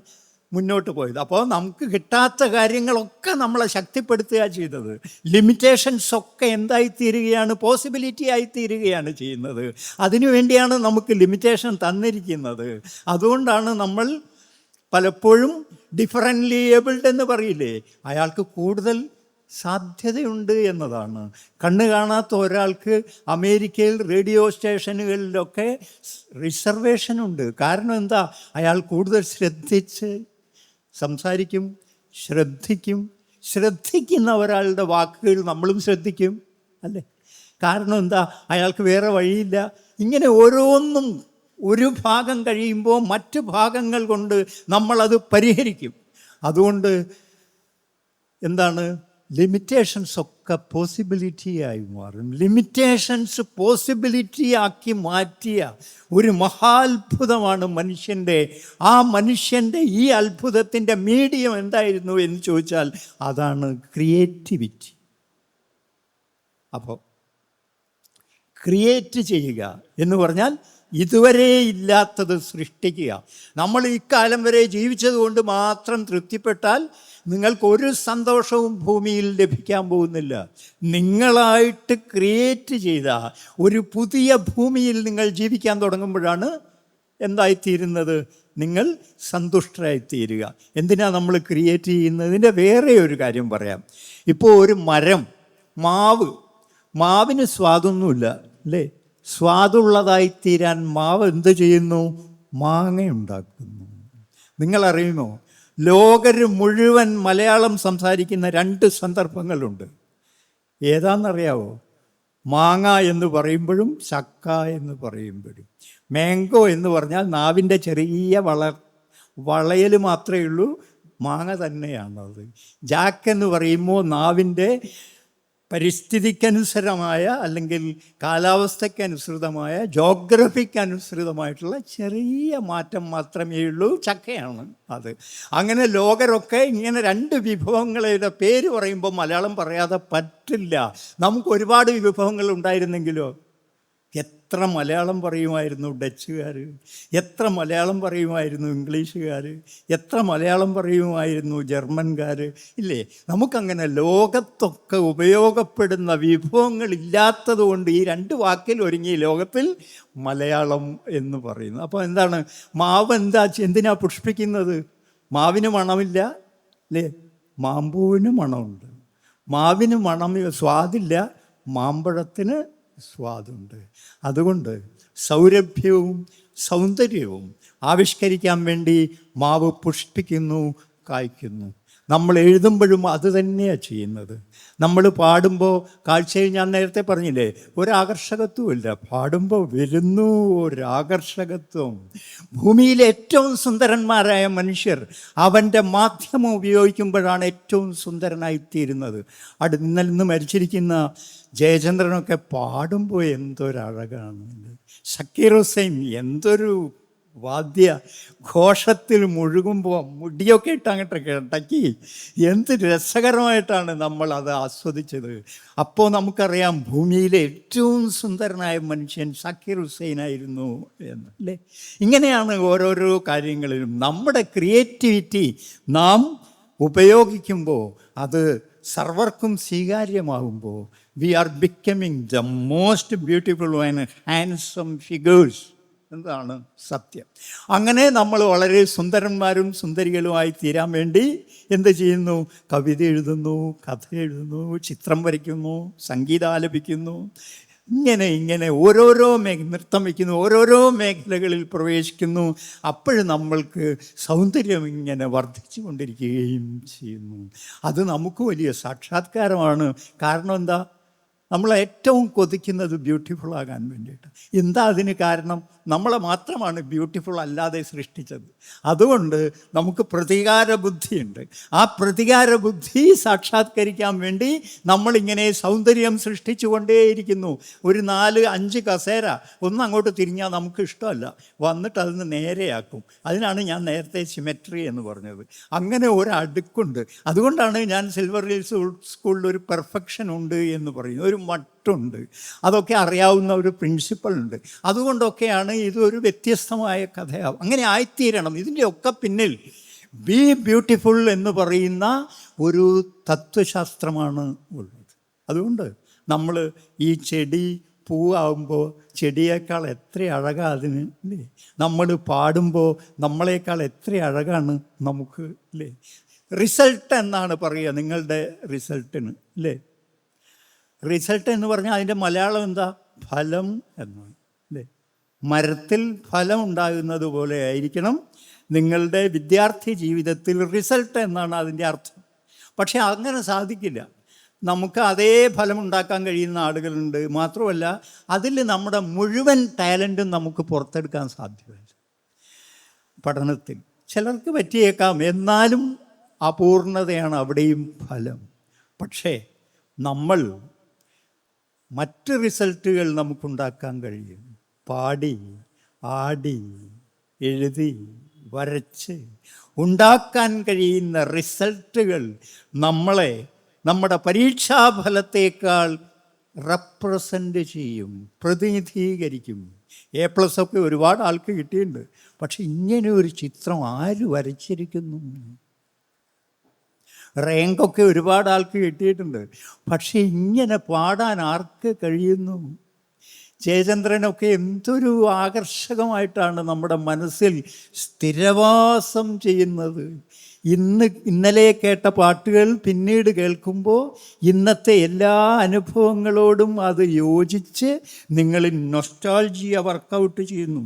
മുന്നോട്ട് പോയത്. അപ്പോൾ നമുക്ക് കിട്ടാത്ത കാര്യങ്ങളൊക്കെ നമ്മളെ ശക്തിപ്പെടുത്തുക ചെയ്തത്. ലിമിറ്റേഷൻസ് ഒക്കെ എന്തായിത്തീരുകയാണ്? പോസിബിലിറ്റി ആയിത്തീരുകയാണ് ചെയ്യുന്നത്. അതിനുവേണ്ടിയാണ് നമുക്ക് ലിമിറ്റേഷൻ തന്നിരിക്കുന്നത്. അതുകൊണ്ടാണ് നമ്മൾ പലപ്പോഴും ഡിഫറൻ്റ്ലി ഏബിൾഡ് എന്ന് പറയില്ലേ, അയാൾക്ക് കൂടുതൽ സാധ്യതയുണ്ട് എന്നതാണ്. കണ്ണ് കാണാത്ത ഒരാൾക്ക് അമേരിക്കയിൽ റേഡിയോ സ്റ്റേഷനുകളിലൊക്കെ റിസർവേഷനുണ്ട്. കാരണം എന്താ? അയാൾ കൂടുതൽ ശ്രദ്ധിച്ച് സംസാരിക്കും, ശ്രദ്ധിക്കുന്ന ഒരാളുടെ വാക്കുകൾ നമ്മളും ശ്രദ്ധിക്കും, അല്ലേ? കാരണം എന്താ? അയാൾക്ക് വേറെ വഴിയില്ല. ഇങ്ങനെ ഓരോന്നും ഒരു ഭാഗം കഴിയുമ്പോൾ മറ്റു ഭാഗങ്ങൾ കൊണ്ട് നമ്മളത് പരിഹരിക്കും. അതുകൊണ്ട് എന്താണ്? ലിമിറ്റേഷൻസ് ഒക്കെ പോസിബിലിറ്റിയായി മാറും. ലിമിറ്റേഷൻസ് പോസിബിലിറ്റി ആക്കി മാറ്റിയ ഒരു മഹാത്ഭുതമാണ് മനുഷ്യൻ്റെ. ആ മനുഷ്യൻ്റെ ഈ അത്ഭുതത്തിൻ്റെ മീഡിയം എന്തായിരുന്നു എന്ന് ചോദിച്ചാൽ അതാണ് ക്രിയേറ്റിവിറ്റി. അപ്പോൾ ക്രിയേറ്റ് ചെയ്യുക എന്ന് പറഞ്ഞാൽ ഇതുവരെ ഇല്ലാത്തത് സൃഷ്ടിക്കുക. നമ്മൾ ഇക്കാലം വരെ ജീവിച്ചത് കൊണ്ട് മാത്രം തൃപ്തിപ്പെട്ടാൽ നിങ്ങൾക്കൊരു സന്തോഷവും ഭൂമിയിൽ ലഭിക്കാൻ പോകുന്നില്ല. നിങ്ങളായിട്ട് ക്രിയേറ്റ് ചെയ്ത ഒരു പുതിയ ഭൂമിയിൽ നിങ്ങൾ ജീവിക്കാൻ തുടങ്ങുമ്പോഴാണ് എന്തായിത്തീരുന്നത്? നിങ്ങൾ സന്തുഷ്ടരായിത്തീരുക. എന്തിനാണ് നമ്മൾ ക്രിയേറ്റ് ചെയ്യുന്നതിൻ്റെ വേറെ ഒരു കാര്യം പറയാം. ഇപ്പോൾ ഒരു മരം, മാവിന് സ്വാദൊന്നുമില്ല, അല്ലേ? സ്വാദുള്ളതായിത്തീരാൻ മാവ് എന്ത് ചെയ്യുന്നു? മാങ്ങയുണ്ടാക്കുന്നു. നിങ്ങളറിയുമോ, ലോകര് മുഴുവൻ മലയാളം സംസാരിക്കുന്ന 2 സന്ദർഭങ്ങളുണ്ട്. ഏതാണെന്നറിയാവോ? മാങ്ങ എന്ന് പറയുമ്പോഴും ചക്ക എന്ന് പറയുമ്പോഴും. മാംഗോ എന്ന് പറഞ്ഞാൽ നാവിൻ്റെ ചെറിയ വളയൽ മാത്രമേ ഉള്ളൂ, മാങ്ങ തന്നെയാണത്. ജാക്ക് എന്ന് പറയുമ്പോൾ നാവിൻ്റെ പരിസ്ഥിതിക്കനുസരമായ അല്ലെങ്കിൽ കാലാവസ്ഥയ്ക്കനുസൃതമായ ജോഗ്രഫിക്കനുസൃതമായിട്ടുള്ള ചെറിയ മാറ്റം മാത്രമേ ഉള്ളൂ. ചക്കയാണ് അത്. അങ്ങനെ ലോകരൊക്കെ ഇങ്ങനെ 2 വിഭവങ്ങളുടെ പേര് പറയുമ്പോൾ മലയാളം പറയാതെ പറ്റില്ല. നമുക്ക് ഒരുപാട് വിഭവങ്ങൾ ഉണ്ടായിരുന്നെങ്കിലോ എത്ര മലയാളം പറയുമായിരുന്നു ഡച്ചുകാർ, എത്ര മലയാളം പറയുമായിരുന്നു ഇംഗ്ലീഷുകാർ, എത്ര മലയാളം പറയുമായിരുന്നു ജർമ്മൻകാർ, ഇല്ലേ? നമുക്കങ്ങനെ ലോകത്തൊക്കെ ഉപയോഗപ്പെടുന്ന വിഭവങ്ങളില്ലാത്തത് കൊണ്ട് ഈ 2 വാക്കിൽ ഒരുങ്ങി ലോകത്തിൽ മലയാളം എന്ന് പറയുന്നു. അപ്പോൾ എന്താണ്? മാവ് എന്തിനാ പുഷ്പിക്കുന്നത്? മാവിന് മണമില്ല, അല്ലേ? മാമ്പൂവിന് മണമുണ്ട്. മാവിന് സ്വാദില്ല, മാമ്പഴത്തിന് സ്വാദുണ്ട്. അതുകൊണ്ട് സൗരഭ്യവും സൗന്ദര്യവും ആവിഷ്കരിക്കാൻ വേണ്ടി മാവ് പുഷ്പിക്കുന്നു, കായ്ക്കുന്നു. നമ്മൾ എഴുതുമ്പോഴും അത് തന്നെയാണ് ചെയ്യുന്നത്. നമ്മൾ പാടുമ്പോൾ കാഴ്ചയിൽ ഞാൻ നേരത്തെ പറഞ്ഞില്ലേ, ഒരാകർഷകത്വമില്ല. പാടുമ്പോൾ വരുന്നു ഒരാകർഷകത്വം. ഭൂമിയിലെ ഏറ്റവും സുന്ദരന്മാരായ മനുഷ്യർ അവൻ്റെ മാധ്യമം ഉപയോഗിക്കുമ്പോഴാണ് ഏറ്റവും സുന്ദരനായിത്തീരുന്നത്. ഇന്നലെ മരിച്ചിരിക്കുന്ന ജയചന്ദ്രനൊക്കെ പാടുമ്പോൾ എന്തൊരഴകാണ്. സക്കീർ ഹുസൈൻ എന്തൊരു ഘോഷത്തിൽ മുഴുകുമ്പോൾ മുടിയൊക്കെ ഇട്ടങ്ങോട്ട് കിടക്കി എന്ത് രസകരമായിട്ടാണ് നമ്മൾ അത് ആസ്വദിച്ചത്. അപ്പോൾ നമുക്കറിയാം ഭൂമിയിലെ ഏറ്റവും സുന്ദരനായ മനുഷ്യൻ സക്കീർ ഹുസൈനായിരുന്നു എന്ന്, അല്ലേ? ഇങ്ങനെയാണ് ഓരോരോ കാര്യങ്ങളിലും നമ്മുടെ ക്രിയേറ്റിവിറ്റി നാം ഉപയോഗിക്കുമ്പോൾ, അത് സർവർക്കും സ്വീകാര്യമാകുമ്പോൾ we are becoming the most beautiful and handsome figures. എന്താണ് സത്യം? അങ്ങനെ നമ്മൾ വളരെ സുന്ദരന്മാരും സുന്ദരികളുമായി തീരാൻ വേണ്ടി എന്ത് ചെയ്യുന്നു? കവിത എഴുതുന്നു, കഥ എഴുതുന്നു, ചിത്രം വരയ്ക്കുന്നു, സംഗീതം ആലപിക്കുന്നു, ഇങ്ങനെ ഓരോരോ നൃത്തം വയ്ക്കുന്നു, ഓരോരോ മേഖലകളിൽ പ്രവേശിക്കുന്നു. അപ്പോഴും നമ്മൾക്ക് സൗന്ദര്യം ഇങ്ങനെ വർദ്ധിച്ചു കൊണ്ടിരിക്കുകയും ചെയ്യുന്നു. അത് നമുക്ക് വലിയ സാക്ഷാത്കാരമാണ്. കാരണം എന്താ? നമ്മൾ ഏറ്റവും കൊതിക്കുന്നത് ബ്യൂട്ടിഫുൾ ആകാൻ വേണ്ടിയിട്ട്. എന്താ അതിന് കാരണം? നമ്മളെ മാത്രമാണ് ബ്യൂട്ടിഫുൾ അല്ലാതെ സൃഷ്ടിച്ചത്. അതുകൊണ്ട് നമുക്ക് പ്രതികാര ബുദ്ധിയുണ്ട്. ആ പ്രതികാര ബുദ്ധി സാക്ഷാത്കരിക്കാൻ വേണ്ടി നമ്മളിങ്ങനെ സൗന്ദര്യം സൃഷ്ടിച്ചു കൊണ്ടേയിരിക്കുന്നു. ഒരു 4-5 കസേര ഒന്ന് അങ്ങോട്ട് തിരിഞ്ഞാൽ നമുക്ക് ഇഷ്ടമല്ല, വന്നിട്ട് അതിന് നേരെയാക്കും. അതിനാണ് ഞാൻ നേരത്തെ സിമെട്രി എന്ന് പറഞ്ഞത്. അങ്ങനെ ഒരടുക്കുണ്ട്. അതുകൊണ്ടാണ് ഞാൻ സിൽവർ ഹിൽസ് സ്കൂളിൽ ഒരു പെർഫെക്ഷൻ ഉണ്ട് എന്ന് പറയുന്നത്. ഒരു മട്ടുണ്ട്, അതൊക്കെ അറിയാവുന്ന ഒരു പ്രിൻസിപ്പളുണ്ട്. അതുകൊണ്ടൊക്കെയാണ് ഇതൊരു വ്യത്യസ്തമായ കഥയാവും. അങ്ങനെ ആയിത്തീരണം. ഇതിൻ്റെ ഒക്കെ പിന്നിൽ ബി ബ്യൂട്ടിഫുൾ എന്ന് പറയുന്ന ഒരു തത്വശാസ്ത്രമാണ് ഉള്ളത്. അതുകൊണ്ട് നമ്മൾ ഈ ചെടി പൂവാകുമ്പോൾ ചെടിയേക്കാൾ എത്ര അഴകാണ് അതിന്, അല്ലേ? നമ്മൾ പാടുമ്പോൾ നമ്മളെക്കാൾ എത്ര അഴകാണ് നമുക്ക്, അല്ലേ? റിസൾട്ട് എന്നാണ് പറയുക നിങ്ങളുടെ റിസൾട്ടിന്, അല്ലേ? റിസൾട്ട് എന്ന് പറഞ്ഞാൽ അതിൻ്റെ മലയാളം എന്താ? ഫലം എന്നാണ്, അല്ലേ? മരത്തിൽ ഫലം ഉണ്ടാകുന്നത് പോലെ ആയിരിക്കണം നിങ്ങളുടെ വിദ്യാർത്ഥി ജീവിതത്തിൽ റിസൾട്ട് എന്നാണ് അതിൻ്റെ അർത്ഥം. പക്ഷേ അങ്ങനെ സാധിക്കില്ല. നമുക്ക് അതേ ഫലം ഉണ്ടാക്കാൻ കഴിയുന്ന ആളുകളുണ്ട്. മാത്രമല്ല അതിൽ നമ്മുടെ മുഴുവൻ ടാലൻറ്റും നമുക്ക് പുറത്തെടുക്കാൻ സാധ്യമല്ല. പഠനത്തിൽ ചിലർക്ക് പറ്റിയേക്കാം, എന്നാലും അപൂർണതയാണ് അവിടെയും ഫലം. പക്ഷേ നമ്മൾ മറ്റ് റിസൾട്ടുകൾ നമുക്കുണ്ടാക്കാൻ കഴിയും. പാടി, ആടി, എഴുതി, വരച്ച് ഉണ്ടാക്കാൻ കഴിയുന്ന റിസൾട്ടുകൾ നമ്മളെ നമ്മുടെ പരീക്ഷാഫലത്തേക്കാൾ റെപ്രസെൻ്റ് ചെയ്യും, പ്രതിനിധീകരിക്കും. A+ ഒക്കെ ഒരുപാട് ആൾക്ക് കിട്ടിയിട്ടുണ്ട്. പക്ഷെ ഇങ്ങനെ ഒരു ചിത്രം ആര് വരച്ചിരിക്കുന്നു? റാങ്കൊക്കെ ഒരുപാട് ആൾക്ക് കിട്ടിയിട്ടുണ്ട്. പക്ഷേ ഇങ്ങനെ പാടാൻ ആർക്ക് കഴിയുന്നു? ജയചന്ദ്രനൊക്കെ എന്തൊരു ആകർഷകമായിട്ടാണ് നമ്മുടെ മനസ്സിൽ സ്ഥിരവാസം ചെയ്യുന്നത്. ഇന്നലെ കേട്ട പാട്ടുകൾ പിന്നീട് കേൾക്കുമ്പോൾ ഇന്നത്തെ എല്ലാ അനുഭവങ്ങളോടും അത് യോജിച്ച് നിങ്ങളിൽ നൊസ്റ്റാൾജിയ വർക്കൗട്ട് ചെയ്യുന്നു.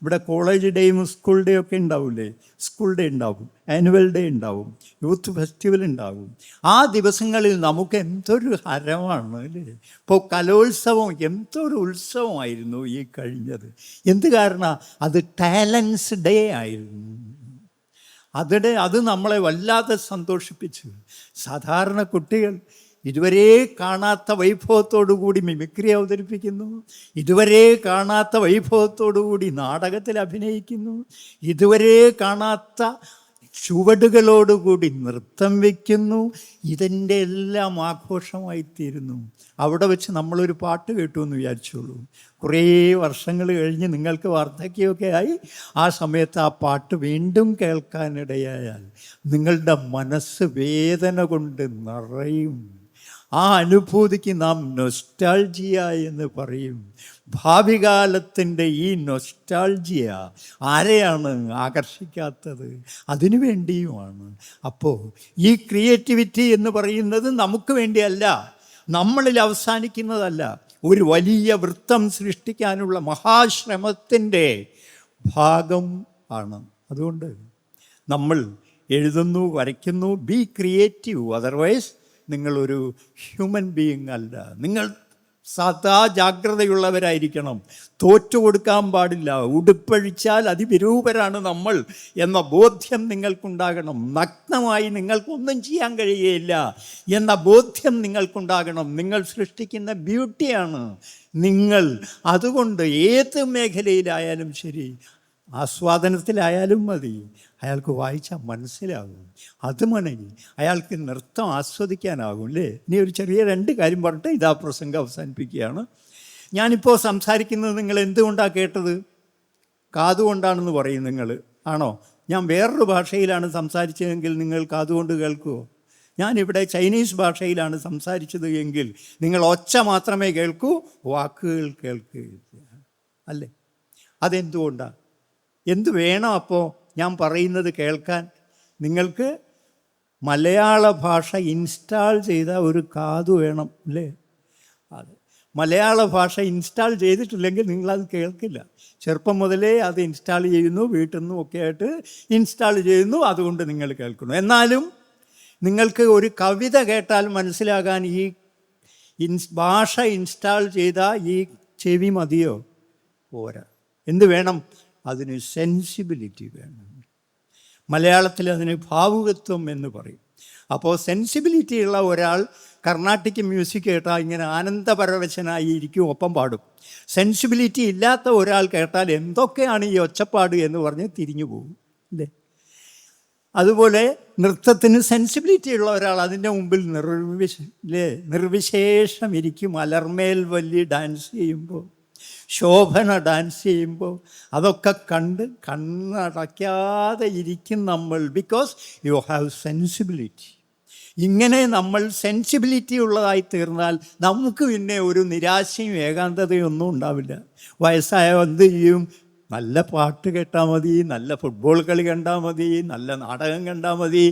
ഇവിടെ കോളേജ് ഡേയും സ്കൂൾ ഡേ ഒക്കെ ഉണ്ടാവില്ലേ? സ്കൂൾ ഡേ ഉണ്ടാവും, ആനുവൽ ഡേ ഉണ്ടാവും, യൂത്ത് ഫെസ്റ്റിവൽ ഉണ്ടാവും. ആ ദിവസങ്ങളിൽ നമുക്ക് എന്തൊരു ഹരമാണ്, അല്ലേ? ഇപ്പോൾ കലോത്സവം എന്തൊരു ഉത്സവമായിരുന്നു ഈ കഴിഞ്ഞത്. എന്ത് കാരണം? അത് ടാലൻസ് ഡേ ആയിരുന്നു. അത് നമ്മളെ വല്ലാതെ സന്തോഷിപ്പിച്ചു. സാധാരണ കുട്ടികൾ ഇതുവരെ കാണാത്ത വൈഭവത്തോടുകൂടി മിമിക്രി അവതരിപ്പിക്കുന്നു, ഇതുവരെ കാണാത്ത വൈഭവത്തോടുകൂടി നാടകത്തിൽ അഭിനയിക്കുന്നു, ഇതുവരെ കാണാത്ത ചുവടുകളോടുകൂടി നൃത്തം വയ്ക്കുന്നു. ഇതിൻ്റെ എല്ലാം ആഘോഷമായിത്തീരുന്നു. അവിടെ വെച്ച് നമ്മളൊരു പാട്ട് കേട്ടു എന്ന് വിചാരിച്ചോളൂ. കുറേ വർഷങ്ങൾ കഴിഞ്ഞ് നിങ്ങൾക്ക് വാർദ്ധക്യമൊക്കെ ആയി ആ സമയത്ത് ആ പാട്ട് വീണ്ടും കേൾക്കാനിടയായാൽ നിങ്ങളുടെ മനസ്സ് വേദന കൊണ്ട് നിറയും. ആ അനുഭൂതിക്ക് നാം നൊസ്റ്റാൾജിയ എന്ന് പറയും. ഭാവി കാലത്തിൻ്റെ ഈ നൊസ്റ്റാൾജിയ ആരെയാണ് ആകർഷിക്കാത്തത്? അതിനു വേണ്ടിയുമാണ്. അപ്പോൾ ഈ ക്രിയേറ്റിവിറ്റി എന്ന് പറയുന്നത് നമുക്ക് വേണ്ടിയല്ല, നമ്മളിൽ അവസാനിക്കുന്നതല്ല. ഒരു വലിയ വൃത്തം സൃഷ്ടിക്കാനുള്ള മഹാശ്രമത്തിൻ്റെ ഭാഗം ആണ്. അതുകൊണ്ട് നമ്മൾ എഴുതുന്നു, വരയ്ക്കുന്നു. ബി ക്രിയേറ്റീവ്, അതർവൈസ് നിങ്ങളൊരു ഹ്യൂമൻ ബീയിങ് അല്ല. നിങ്ങൾ സദാ ജാഗ്രതയുള്ളവരായിരിക്കണം. തോറ്റു കൊടുക്കാൻ പാടില്ല. ഉടുപ്പഴിച്ചാൽ അതിവിരൂപരാണ് നമ്മൾ എന്ന ബോധ്യം നിങ്ങൾക്കുണ്ടാകണം. നഗ്നമായി നിങ്ങൾക്കൊന്നും ചെയ്യാൻ കഴിയുകയില്ല എന്ന ബോധ്യം നിങ്ങൾക്കുണ്ടാകണം. നിങ്ങൾ സൃഷ്ടിക്കുന്ന ബ്യൂട്ടിയാണ് നിങ്ങൾ. അതുകൊണ്ട് ഏത് മേഖലയിലായാലും ശരി, ആസ്വാദനത്തിലായാലും മതി, അയാൾക്ക് വായിച്ചാൽ മനസ്സിലാകും. അത് മതി, അയാൾക്ക് നൃത്തം ആസ്വദിക്കാനാകും, അല്ലേ? ഇനി ഒരു ചെറിയ 2 കാര്യം പറഞ്ഞിട്ട് ഇതാ പ്രസംഗം അവസാനിപ്പിക്കുകയാണ്. ഞാനിപ്പോൾ സംസാരിക്കുന്നത് നിങ്ങൾ എന്തുകൊണ്ടാണ് കേട്ടത്? കാതുകൊണ്ടാണെന്ന് പറയും നിങ്ങൾ, ആണോ? ഞാൻ വേറൊരു ഭാഷയിലാണ് സംസാരിച്ചതെങ്കിൽ നിങ്ങൾ കാതുകൊണ്ട് കേൾക്കുമോ? ഞാനിവിടെ ചൈനീസ് ഭാഷയിലാണ് സംസാരിച്ചത് എങ്കിൽ നിങ്ങൾ ഒച്ച മാത്രമേ കേൾക്കൂ, വാക്കുകൾ കേൾക്കുകയില്ല, അല്ലേ? അതെന്തുകൊണ്ടാണ്? എന്ത് വേണം അപ്പോൾ ഞാൻ പറയുന്നത് കേൾക്കാൻ? നിങ്ങൾക്ക് മലയാള ഭാഷ ഇൻസ്റ്റാൾ ചെയ്ത ഒരു കാതു വേണം, അല്ലേ? അതെ, മലയാള ഭാഷ ഇൻസ്റ്റാൾ ചെയ്തിട്ടില്ലെങ്കിൽ നിങ്ങളത് കേൾക്കില്ല. ചെറുപ്പം മുതലേ അത് ഇൻസ്റ്റാൾ ചെയ്യുന്നു, വീട്ടിൽ നിന്നും ഒക്കെ ആയിട്ട് ഇൻസ്റ്റാൾ ചെയ്യുന്നു, അതുകൊണ്ട് നിങ്ങൾ കേൾക്കുന്നു. എന്നാലും നിങ്ങൾക്ക് ഒരു കവിത കേട്ടാൽ മനസ്സിലാകാൻ ഭാഷ ഇൻസ്റ്റാൾ ചെയ്താൽ ഈ ചെവി മതിയോ? പോരാ. എന്ത് വേണം? അതിന് സെൻസിബിലിറ്റി വേണം. മലയാളത്തിൽ അതിന് ഭാവുകത്വം എന്ന് പറയും. അപ്പോൾ സെൻസിബിലിറ്റി ഉള്ള ഒരാൾ കർണാട്ടിക് മ്യൂസിക് കേട്ടാൽ ഇങ്ങനെ ആനന്ദപരവശനായി ഇരിക്കും, ഒപ്പം പാടും. സെൻസിബിലിറ്റി ഇല്ലാത്ത ഒരാൾ കേട്ടാൽ എന്തൊക്കെയാണ് ഈ ഒച്ചപ്പാട് എന്ന് പറഞ്ഞ് തിരിഞ്ഞു പോകും, അല്ലേ? അതുപോലെ നൃത്തത്തിന് സെൻസിബിലിറ്റി ഉള്ള ഒരാൾ അതിൻ്റെ മുമ്പിൽ നിർവിശേഷം ഇരിക്കും. അലർമേൽ വല്ലി ഡാൻസ് ചെയ്യുമ്പോൾ, ശോഭന ഡാൻസ് ചെയ്യുമ്പോൾ അതൊക്കെ കണ്ട് കണ്ണടയ്ക്കാതെ ഇരിക്കും നമ്മൾ. Because you have sensibility. ഇങ്ങനെ നമ്മൾ സെൻസിബിലിറ്റി ഉള്ളതായി തീർന്നാൽ നമുക്ക് പിന്നെ ഒരു നിരാശയും ഏകാന്തതയും ഒന്നും ഉണ്ടാവില്ല. വയസ്സായ എന്ത് ചെയ്യും? നല്ല പാട്ട് കേട്ടാൽ മതി, നല്ല ഫുട്ബോൾ കളി കണ്ടാൽ മതി, നല്ല നാടകം കണ്ടാൽ മതി,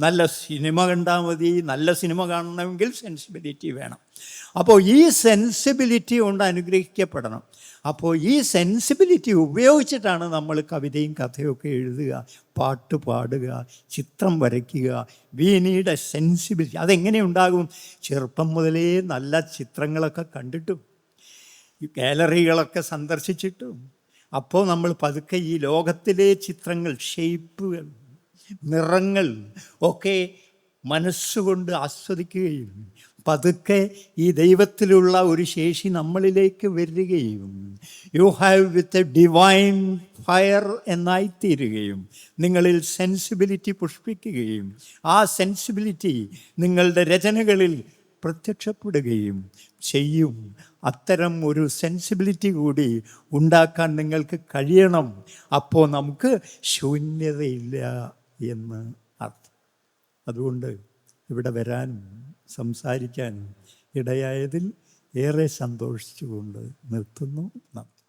നല്ല സിനിമ കണ്ടാൽ മതി. നല്ല സിനിമ കാണണമെങ്കിൽ സെൻസിബിലിറ്റി വേണം. അപ്പോൾ ഈ സെൻസിബിലിറ്റി കൊണ്ട് അനുഗ്രഹിക്കപ്പെടണം. അപ്പോൾ ഈ സെൻസിബിലിറ്റി ഉപയോഗിച്ചിട്ടാണ് നമ്മൾ കവിതയും കഥയൊക്കെ എഴുതുക, പാട്ട് പാടുക, ചിത്രം വരയ്ക്കുക. We need A sensibility. അതെങ്ങനെ ഉണ്ടാകും? ചെറുപ്പം മുതലേ നല്ല ചിത്രങ്ങളൊക്കെ കണ്ടിട്ടും ഗാലറികളൊക്കെ സന്ദർശിച്ചിട്ടും. അപ്പോൾ നമ്മൾ പതുക്കെ ഈ ലോകത്തിലെ ചിത്രങ്ങൾ, ഷേപ്പുകൾ, നിറങ്ങൾ ഒക്കെ മനസ്സുകൊണ്ട് ആസ്വദിക്കുകയും പതുക്കെ ഈ ദൈവത്തിലുള്ള ഒരു ശേഷി നമ്മളിലേക്ക് വരികയും you have with a divine fire എന്നായിത്തീരുകയും നിങ്ങളിൽ സെൻസിബിലിറ്റി പുഷ്പിക്കുകയും ആ സെൻസിബിലിറ്റി നിങ്ങളുടെ രചനകളിൽ പ്രത്യക്ഷപ്പെടുകയും ചെയ്യും. അത്തരം ഒരു സെൻസിബിലിറ്റി കൂടി ഉണ്ടാക്കാൻ നിങ്ങൾക്ക് കഴിയണം. അപ്പോൾ നമുക്ക് ശൂന്യതയില്ല എന്ന് അർത്ഥം. അതുകൊണ്ട് ഇവിടെ വരാനും സംസാരിക്കാനും ഇടയായതിൽ ഏറെ സന്തോഷിച്ചുകൊണ്ട് നിർത്തുന്നു. നന്ദി.